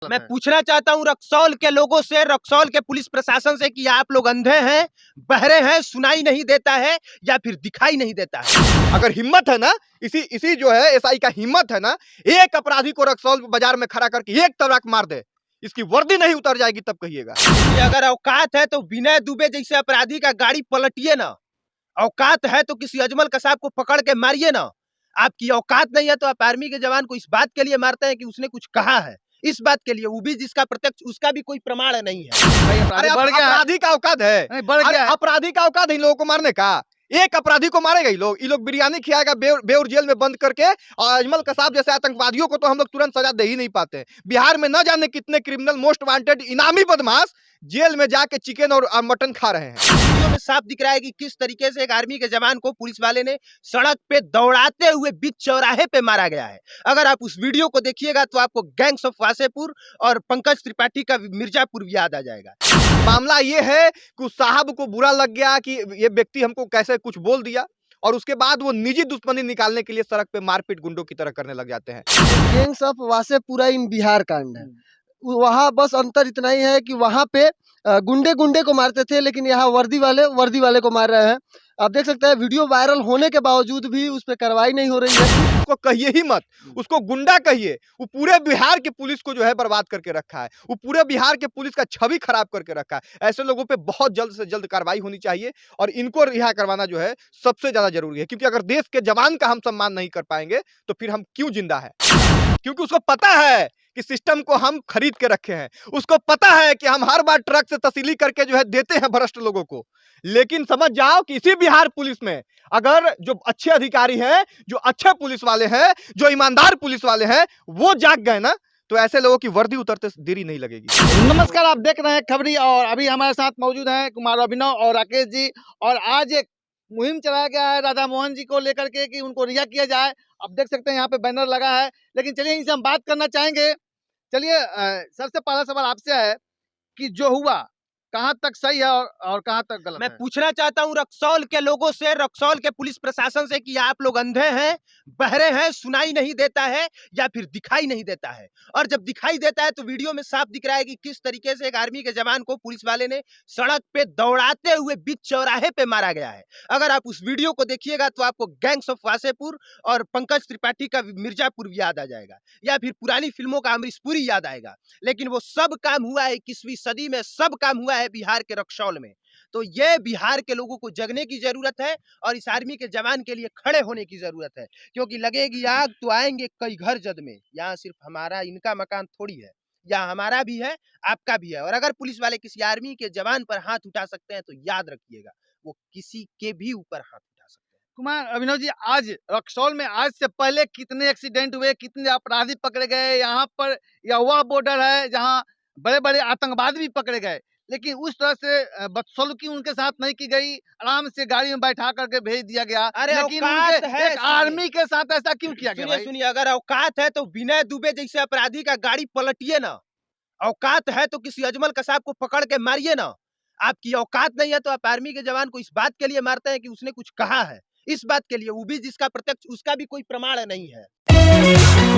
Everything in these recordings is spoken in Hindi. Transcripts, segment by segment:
गलत मैं है? पूछना चाहता हूँ रक्सौल के लोगों से, रक्सौल के पुलिस प्रशासन से कि आप लोग अंधे हैं, बहरे हैं, सुनाई नहीं देता है या फिर दिखाई नहीं देता है? अगर हिम्मत है ना, इसी जो है एसआई का हिम्मत है ना, एक अपराधी को रक्सौल बाजार में खड़ा करके एक तड़ाक मार दे, इसकी वर्दी नहीं उतर जाएगी तब कहिएगा। कि अगर औकात है तो विनय दुबे जैसे अपराधी का गाड़ी पलटिए ना, औकात है तो किसी अजमल कसाब को पकड़ के मारिए ना। आपकी औकात नहीं है तो आप आर्मी के जवान को इस बात के लिए मारते हैं कि उसने कुछ कहा है, इस बात के लिए, वो भी जिसका प्रत्यक्ष उसका भी कोई प्रमाण नहीं है। अरे बढ़ गया है। अपराधी का औकात है, नहीं, बढ़ अरे गया है। अपराधी का औकात है इन लोगों को मारने का। एक अपराधी को मारेगा ये लोग बिरयानी खिलाएगा बेउर जेल में बंद करके, और अजमल कसाब जैसे आतंकवादियों को तो हम लोग तुरंत सजा दे ही नहीं पाते। बिहार में न जाने कितने क्रिमिनल मोस्ट वांटेड इनामी बदमाश जेल में जाके चिकन और मटन खा रहे हैं। वीडियो में साफ दिख रहा है कि किस तरीके से एक आर्मी के जवान को पुलिस वाले ने सड़क पे दौड़ाते हुए बीच चौराहे पे मारा गया है। अगर आप उस वीडियो को देखिएगा तो आपको गैंग्स ऑफ वासेपुर और पंकज त्रिपाठी का मिर्जापुर याद आ जाएगा। मामला ये है कि उस साहब को बुरा लग गया कि ये व्यक्ति हमको कैसे कुछ बोल दिया, और उसके बाद वो निजी दुश्मनी निकालने के लिए सड़क पे मारपीट गुंडों की तरह करने लग जाते हैं। गैंग्स ऑफ वासेपुरा इन बिहार कांड है। वहाँ बस अंतर इतना ही है कि वहाँ पे गुंडे गुंडे को मारते थे, लेकिन यहाँ वर्दी वाले को मार रहे हैं। आप देख सकते हैं वीडियो वायरल होने के बावजूद भी उस पर कार्रवाई नहीं हो रही है। उसको कहिए ही मत, उसको गुंडा कहिए। वो पूरे बिहार की पुलिस को जो है बर्बाद करके रखा है, वो पूरे बिहार के पुलिस का छवि खराब करके रखा है। ऐसे लोगों पे बहुत जल्द से जल्द कार्रवाई होनी चाहिए, और इनको रिहा करवाना जो है सबसे ज्यादा जरूरी है। क्योंकि अगर देश के जवान का हम सम्मान नहीं कर पाएंगे तो फिर हम क्यों जिंदा है? क्योंकि उसको पता है कि सिस्टम को हम खरीद के रखे हैं, उसको पता है कि हम हर बार ट्रक से तस्लीली करके जो है देते हैं भ्रष्ट लोगों को। लेकिन समझ जाओ कि इसी बिहार पुलिस में अगर जो अच्छे अधिकारी हैं, जो अच्छे पुलिस वाले हैं, जो ईमानदार पुलिस वाले हैं, वो जाग गए ना, तो ऐसे लोगों की वर्दी उतरते देरी नहीं लगेगी। नमस्कार, आप देख रहे हैं खबरी, और अभी हमारे साथ मौजूद हैं कुमार अभिनव और राकेश जी। और आज एक मुहिम चलाया गया है राधा मोहन जी को लेकर के कि उनको रिहा किया जाए। आप देख सकते हैं यहाँ पे बैनर लगा है। लेकिन चलिए इनसे हम बात करना चाहेंगे। चलिए, सबसे पहला सवाल आपसे है कि जो हुआ कहाँ तक सही है और कहाँ तक गलत मैं है? पूछना चाहता हूँ रक्सौल के लोगों से, रक्सौल के पुलिस प्रशासन से कि आप लोग अंधे हैं, बहरे हैं, सुनाई नहीं देता है या फिर दिखाई नहीं देता है? और जब दिखाई देता है तो वीडियो में साफ दिख रहा है कि किस तरीके से एक आर्मी के जवान को पुलिस वाले ने सड़क पे दौड़ाते हुए बीच चौराहे पे मारा गया है। अगर आप उस वीडियो को देखिएगा तो आपको गैंग्स ऑफ वासेपुर और पंकज त्रिपाठी का मिर्जापुर याद आ जाएगा, या फिर पुरानी फिल्मों का अमरीशपुरी याद आएगा। लेकिन वो सब काम हुआ है 21वीं सदी में, सब काम हुआ है बिहार के रक्सौल में। तो ये बिहार के लोगों को जगने की जरूरत है और इस आर्मी के जवान के लिए खड़े होने की जरूरत है, क्योंकि लगेगी आग तो आएंगे कई घर जद में। यहाँ सिर्फ हमारा इनका मकान थोड़ी है, यहाँ हमारा भी है, आपका भी है। और अगर पुलिस वाले किसी आर्मी के जवान पर हाथ उठा सकते हैं तो याद रखिएगा वो किसी के भी ऊपर हाथ उठा सकते हैं। कुमार अभिनव जी, आज रक्सौल में आज से पहले कितने एक्सीडेंट हुए, कितने अपराधी पकड़े गए? यहाँ पर यह वह बॉर्डर है जहाँ बड़े बड़े आतंकवादी भी पकड़े गए, लेकिन उस तरह से बदसलूकी उनके साथ नहीं की गई। आराम से गाड़ी में बैठा करके भेज दिया गया। अरे लेकिन औकात उनके है, एक आर्मी के साथ ऐसा क्यों किया गया सुनिए भाई? सुनिए, अगर औकात है तो विनय दुबे जैसे अपराधी का गाड़ी पलटिए ना। औकात है तो किसी अजमल कसाब को पकड़ के मारिए ना। आपकी औकात नहीं है तो आप आर्मी के जवान को इस बात के लिए मारते हैं कि उसने कुछ कहा है, इस बात के लिए, वो भी जिसका प्रत्यक्ष उसका भी कोई प्रमाण नहीं है।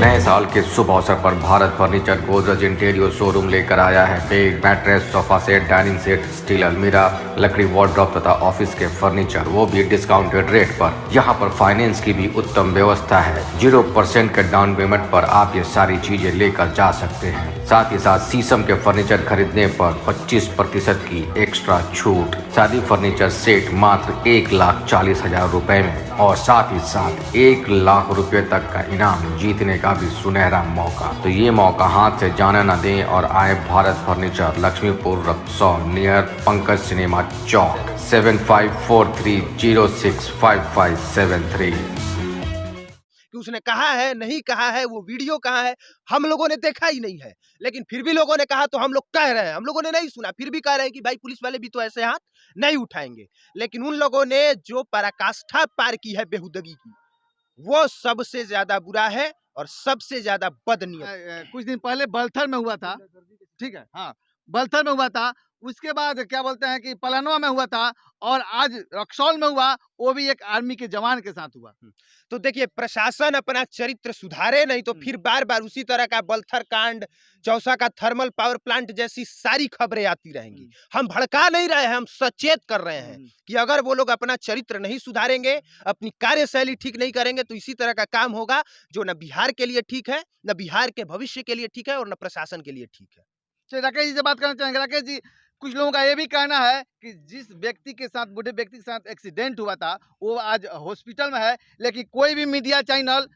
नए साल के शुभ अवसर पर Bharat furniture Godrej interior showroom लेकर आया है bed, mattress, sofa set, dining set, steel अलमीरा, लकड़ी वार्डरोब तथा ऑफिस के फर्नीचर, वो भी डिस्काउंटेड रेट पर। यहाँ पर फाइनेंस की भी उत्तम व्यवस्था है। 0% के डाउन पेमेंट पर आप ये सारी चीजें लेकर जा सकते हैं। साथ ही साथ शीशम के फर्नीचर खरीदने पर 25% की एक्स्ट्रा छूट। शादी फर्नीचर सेट मात्र 1,40,000 रुपए में, और साथ ही साथ 1 लाख रुपए तक का इनाम जीतने का भी सुनहरा मौका। तो ये मौका हाथ से जाने न दें और आए Bharat furniture, Laxmipur, Raxaul, near Pankaj cinema चौक, 7543065573। कि उसने कहा है नहीं कहा है, वो वीडियो कहाँ है, हम लोगों ने देखा ही नहीं है। लेकिन फिर भी लोगों ने कहा तो हम लोग कह रहे हैं, हम लोगों ने नहीं सुना, फिर भी कह रहे हैं कि भाई पुलिस वाले भी तो ऐसे हाथ नहीं उठाएंगे। लेकिन उन लोगों ने जो पराकाष्ठा पार की है बेहुदगी की, वो सबसे ज्यादा बुरा है और सबसे ज्यादा बदनीयत। कुछ दिन पहले बलथर में हुआ था, ठीक है, हाँ, बलथर में हुआ था। उसके बाद क्या बोलते हैं कि पलानवा में हुआ था और आज रक्सौल में हुआ, वो भी एक आर्मी के जवान के साथ हुआ। तो देखिए प्रशासन अपना चरित्र सुधारे नहीं तो फिर बार बार उसी तरह का बलथर कांड, चौसा का थर्मल पावर प्लांट जैसी सारी खबरें आती रहेंगी। हम भड़का नहीं रहे हैं, हम सचेत कर रहे हैं कि अगर वो लोग अपना चरित्र नहीं सुधारेंगे, अपनी कार्यशैली ठीक नहीं करेंगे तो इसी तरह का काम होगा जो न बिहार के लिए ठीक है, न बिहार के भविष्य के लिए ठीक है और न प्रशासन के लिए ठीक है। चलिए राकेश जी से बात करना चाहेंगे। राकेश जी, कुछ लोगों का ये भी कहना है कि जिस व्यक्ति के साथ, बूढ़े व्यक्ति के साथ एक्सीडेंट हुआ था, वो आज हॉस्पिटल में है, लेकिन कोई भी मीडिया चैनल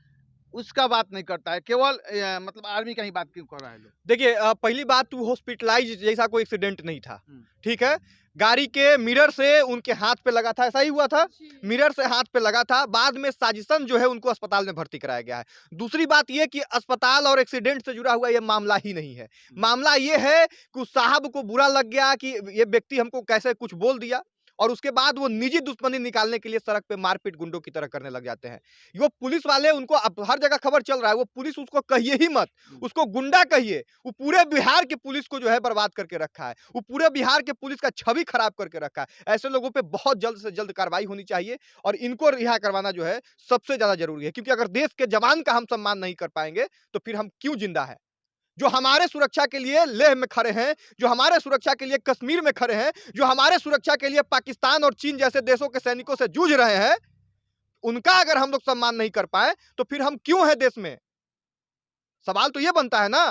उसका बात नहीं करता है, केवल मतलब आर्मी का ही बात क्यों कर रहा है लोग? देखिए पहली बात तो हॉस्पिटलाइज जैसा कोई एक्सीडेंट नहीं था, हम्म। ठीक है। गाड़ी के मिरर से उनके हाथ पे लगा था, ऐसा ही हुआ था, मिरर से हाथ पे लगा था। बाद में साजिशन जो है उनको अस्पताल में भर्ती कराया गया है। दूसरी बात ये कि अस्पताल और एक्सीडेंट से जुड़ा हुआ ये मामला ही नहीं है। मामला ये है कि उस साहब को बुरा लग गया कि ये व्यक्ति हमको कैसे कुछ बोल दिया, और उसके बाद वो निजी दुश्मनी निकालने के लिए सड़क पे मारपीट गुंडों की तरह करने लग जाते हैं। वो पुलिस वाले उनको, अब हर जगह खबर चल रहा है, वो पुलिस उसको कहिए ही मत, उसको गुंडा कहिए। वो पूरे बिहार की पुलिस को जो है बर्बाद करके रखा है। वो पूरे बिहार के पुलिस का छवि खराब करके रखा है। ऐसे लोगों पे बहुत जल्द से जल्द कार्रवाई होनी चाहिए और इनको रिहा करवाना जो है सबसे ज्यादा जरूरी है। क्योंकि अगर देश के जवान का हम सम्मान नहीं कर पाएंगे तो फिर हम क्यों जिंदा है? जो हमारे सुरक्षा के लिए लेह में खड़े हैं, जो हमारे सुरक्षा के लिए कश्मीर में खड़े हैं, जो हमारे सुरक्षा के लिए पाकिस्तान और चीन जैसे देशों के सैनिकों से जूझ रहे हैं, उनका अगर हम लोग सम्मान नहीं कर पाए तो फिर हम क्यों हैं देश में? सवाल तो ये बनता है ना।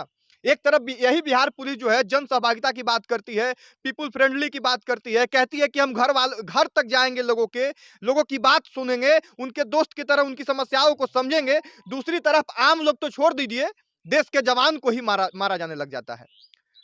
एक तरफ यही बिहार पुलिस जो है जन सहभागिता की बात करती है, पीपुल फ्रेंडली की बात करती है, कहती है कि हम घर तक जाएंगे, लोगों की बात सुनेंगे, उनके दोस्त की तरह उनकी समस्याओं को समझेंगे। दूसरी तरफ आम लोग तो छोड़ दीजिए, देश के जवान को ही मारा जाने लग जाता है।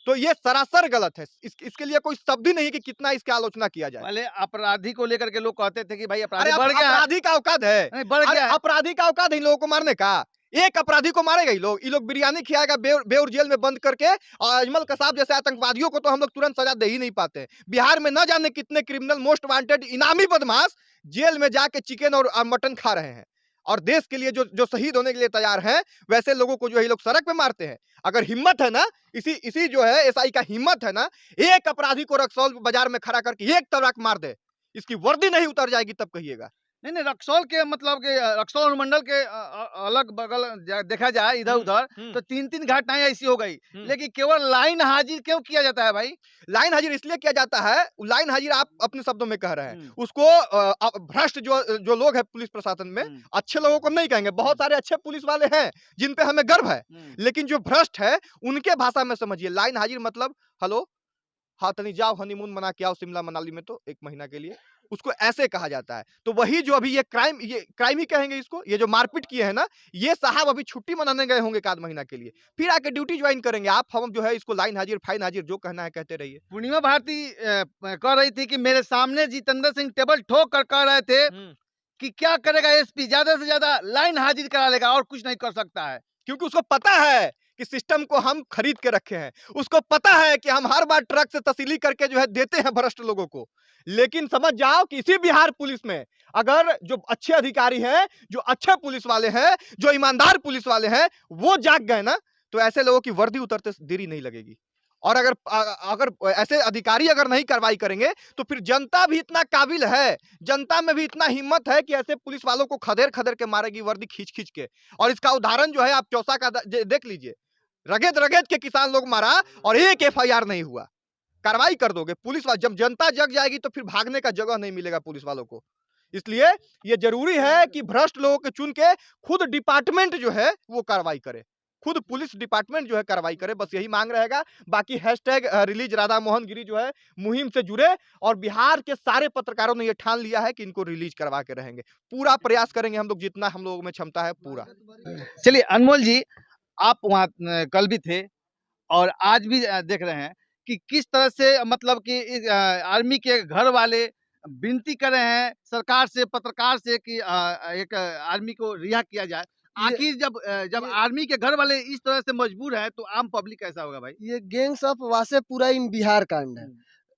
तो ये सरासर गलत है। इसके लिए कोई शब्द ही नहीं कि कितना इसकी आलोचना किया जाए। पहले अपराधी को लेकर के लोग कहते थे कि भाई अरे अपराधी बढ़ गया है। अपराधी का औकात है, नहीं, बढ़ अरे गया है। अपराधी का औकात है इन लोगों को मारने का। एक अपराधी को मारेगा ये लोग बिरयानी खिलाएगा बेउर जेल में बंद करके, और अजमल कसाब जैसे आतंकवादियों को तो हम लोग तुरंत सजा दे ही नहीं पाते। बिहार में न जाने कितने क्रिमिनल, मोस्ट वांटेड, इनामी बदमाश जेल में जाके चिकन और मटन खा रहे हैं, और देश के लिए जो शहीद होने के लिए तैयार हैं, वैसे लोगों को जो है लोग सड़क पे मारते हैं। अगर हिम्मत है ना, इसी जो है एसआई का हिम्मत है ना, एक अपराधी को रक्सौल बाजार में खड़ा करके एक तड़ाक मार दे, इसकी वर्दी नहीं उतर जाएगी तब कहिएगा। नहीं, रक्सौल के मतलब के रक्सौल अनुमंडल के अलग बगल देखा जाए इधर उधर तो 3-3 घटनाएं ऐसी हो गई, लेकिन केवल लाइन हाजिर क्यों किया जाता है भाई? लाइन हाजिर इसलिए किया जाता है, लाइन हाजिर आप अपने शब्दों में कह रहे हैं, उसको भ्रष्ट जो लोग हैं पुलिस प्रशासन में, अच्छे लोगों को नहीं कहेंगे, बहुत सारे अच्छे पुलिस वाले हैं जिन पे हमें गर्व है, लेकिन जो भ्रष्ट है उनके भाषा में समझिए। लाइन हाजिर मतलब हेलो, हाँ तनी जाओ हनीमून मना के आओ शिमला मनाली में तो 1 महीना के लिए, उसको ऐसे कहा जाता है। तो वही जो अभी ये क्राइम ही कहेंगे इसको, ये जो मारपीट किए हैं ना, ये साहब अभी छुट्टी मनाने गए होंगे 1 महीना के लिए, फिर आके ड्यूटी ज्वाइन करेंगे। हम जो है इसको लाइन हाजिर, फाइन हाजिर जो कहना है कहते रहिए। पूर्णिमा भारती कह रही थी कि मेरे सामने जितेंद्र सिंह टेबल ठोक कर कह रहे थे कि क्या करेगा एसपी, ज्यादा से ज्यादा लाइन हाजिर करा लेगा और कुछ नहीं कर सकता है। क्योंकि उसको पता है कि सिस्टम को हम खरीद के रखे हैं, उसको पता है कि हम हर बार ट्रक से तस्लीली करके जो है देते हैं भ्रष्ट लोगों को। लेकिन समझ जाओ कि इसी बिहार पुलिस में अगर जो अच्छे अधिकारी हैं, जो अच्छे पुलिस वाले हैं, जो ईमानदार पुलिस वाले हैं, वो जाग गए ना, तो ऐसे लोगों की वर्दी उतरते देरी नहीं लगेगी। और अगर ऐसे अधिकारी अगर नहीं कार्रवाई करेंगे तो फिर जनता भी इतना काबिल है, जनता में भी इतना हिम्मत है कि ऐसे पुलिस वालों को खदेड़ के मारेगी वर्दी खींच के। और इसका उदाहरण जो है आप चौसा का देख लीजिए, रगेद के किसान लोग मारा और एक एफआईआर नहीं हुआ। कार्रवाई कर दोगे पुलिस वाले, जब जनता जग जाएगी तो फिर भागने का जगह नहीं मिलेगा पुलिस वालों को। इसलिए ये जरूरी है कि भ्रष्ट लोगों को चुन के खुद डिपार्टमेंट जो है वो कार्रवाई करे, खुद पुलिस डिपार्टमेंट जो है कार्रवाई करे, बस यही मांग रहेगा। बाकी हैशटैग रिलीज राधा मोहन गिरी जो है मुहिम से जुड़े, और बिहार के सारे पत्रकारों ने ये ठान लिया है कि इनको रिलीज करवा के रहेंगे। पूरा प्रयास करेंगे हम लोग, जितना हम लोगों में क्षमता है पूरा। चलिए अनमोल जी, आप वहाँ कल भी थे और आज भी देख रहे हैं कि किस तरह से मतलब कि आर्मी के घर वाले विनती कर रहे हैं सरकार से, पत्रकार से कि एक आर्मी को रिहा किया जाए। आखिर जब आर्मी के घर वाले इस तरह से मजबूर है तो आम पब्लिक कैसा होगा भाई? ये गैंग्स ऑफ वासेपुरा इन बिहार कांड है।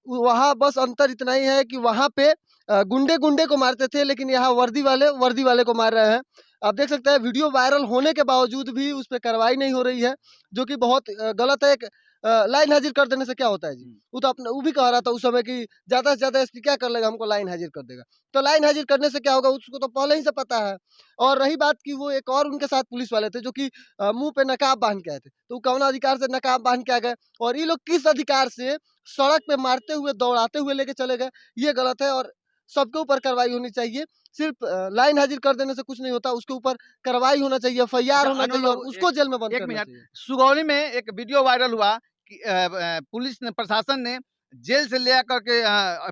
वहाँ बस अंतर इतना ही है कि वहाँ पे गुंडे को मारते थे, लेकिन यहाँ वर्दी वाले को मार रहे हैं। आप देख सकते हैं वीडियो वायरल होने के बावजूद भी उस पर कार्रवाई नहीं हो रही है, जो कि बहुत गलत है। एक लाइन हाजिर कर देने से क्या होता है जी? वो तो अपने वो भी कह रहा था उस समय कि ज़्यादा से ज़्यादा एसपी क्या कर लेगा, हमको लाइन हाजिर कर देगा। तो लाइन हाजिर करने से क्या होगा, उसको तो पहले ही से पता है। और रही बात कि वो एक और उनके साथ पुलिस वाले थे जो कि मुँह पे नकाब बाँध के आए थे। तो कौन अधिकार से नकाब बाँध के आ गए और ये लोग किस अधिकार से सड़क पे मारते हुए, दौड़ाते हुए लेके चले गए, ये गलत है और सबके ऊपर कार्रवाई होनी चाहिए। सिर्फ लाइन हाजिर कर देने से कुछ नहीं होता, उसके ऊपर कार्रवाई होना चाहिए, एफआईआर होना चाहिए और उसको जेल में बंद एक करना मिनट, चाहिए। सुगौली में एक वीडियो वायरल हुआ कि पुलिस ने, प्रशासन ने जेल से ले आकर के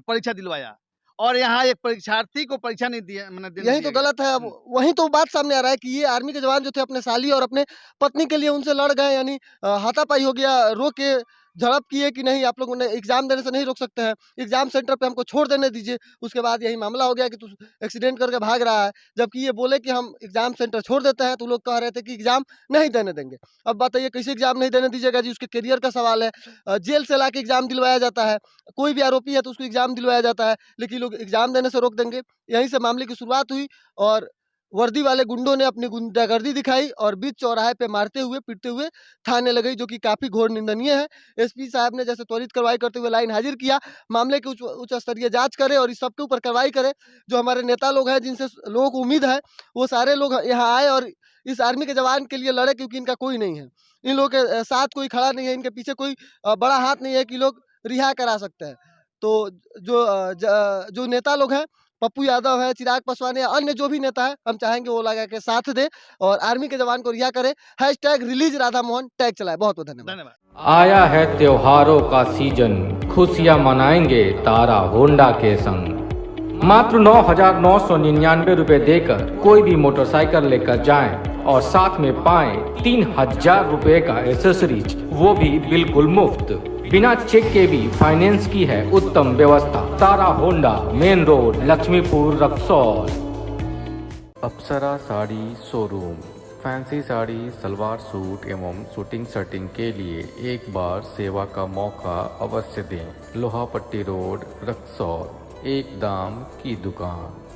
परीक्षा दिलवाया और यहाँ एक परीक्षार्थी को परीक्षा नहीं दिया, मैंने देने यही दिया तो गया। गलत है। अब वही तो बात सामने आ रहा है कि ये आर्मी के जवान जो थे अपने साली और अपने पत्नी के लिए उनसे लड़ गए, यानी हाथापाई हो गया, रोक के झड़प किए कि नहीं आप लोगों ने एग्जाम देने से नहीं रोक सकते हैं, एग्जाम सेंटर पे हमको छोड़ देने दीजिए। उसके बाद यही मामला हो गया कि तू एक्सीडेंट करके भाग रहा है, जबकि ये बोले कि हम एग्जाम सेंटर छोड़ देते हैं, तो लोग कह रहे थे कि एग्जाम नहीं देने देंगे। अब बताइए कैसे एग्जाम नहीं देने दीजिएगा जी? उसके करियर का सवाल है। जेल से लाके एग्जाम दिलवाया जाता है, कोई भी आरोपी है तो उसको एग्जाम दिलवाया जाता है, लेकिन लोग एग्जाम देने से रोक देंगे। यहीं से मामले की शुरुआत हुई और वर्दी वाले गुंडों ने अपनी गुंडागर्दी दिखाई और बीच चौराहे पे मारते हुए, पीटते हुए थाने ले गई, जो कि काफ़ी घोर निंदनीय है। एसपी साहब ने जैसे त्वरित कार्रवाई करते हुए लाइन हाजिर किया, मामले की उच्च स्तरीय जाँच करे और इस सबके ऊपर कार्रवाई करे। जो हमारे नेता लोग हैं, जिनसे लोगों को उम्मीद है, वो सारे लोग यहाँ आए और इस आर्मी के जवान के लिए लड़े, क्योंकि इनका कोई नहीं है। इन लोगों के साथ कोई खड़ा नहीं है, इनके पीछे कोई बड़ा हाथ नहीं है कि लोग रिहा करा सकते हैं। तो जो नेता लोग हैं, पप्पू यादव है, चिराग पासवान या अन्य जो भी नेता है, हम चाहेंगे वो लगा के साथ दे और आर्मी के जवान को रिहा करे। #रिलीज राधा मोहन टैग चलाए। बहुत-बहुत धन्यवाद। धन्यवाद। आया है त्योहारों का सीजन, खुशियां मनाएंगे तारा होंडा के संग। मात्र 9,999 रुपए देकर कोई भी मोटरसाइकिल लेकर जाएं और साथ में पाएं 3,000 रुपए का एसेसरीज, वो भी बिल्कुल मुफ्त। बिना चेक के भी फाइनेंस की है उत्तम व्यवस्था। Tara Honda, main road, Laxmipur, Raxaul. Apsara sari showroom, fancy sari, salwar suit एवं शूटिंग शर्टिंग के लिए एक बार सेवा का मौका अवश्य दें। लोहापट्टी रोड, रक्सौल, एक दाम की दुकान।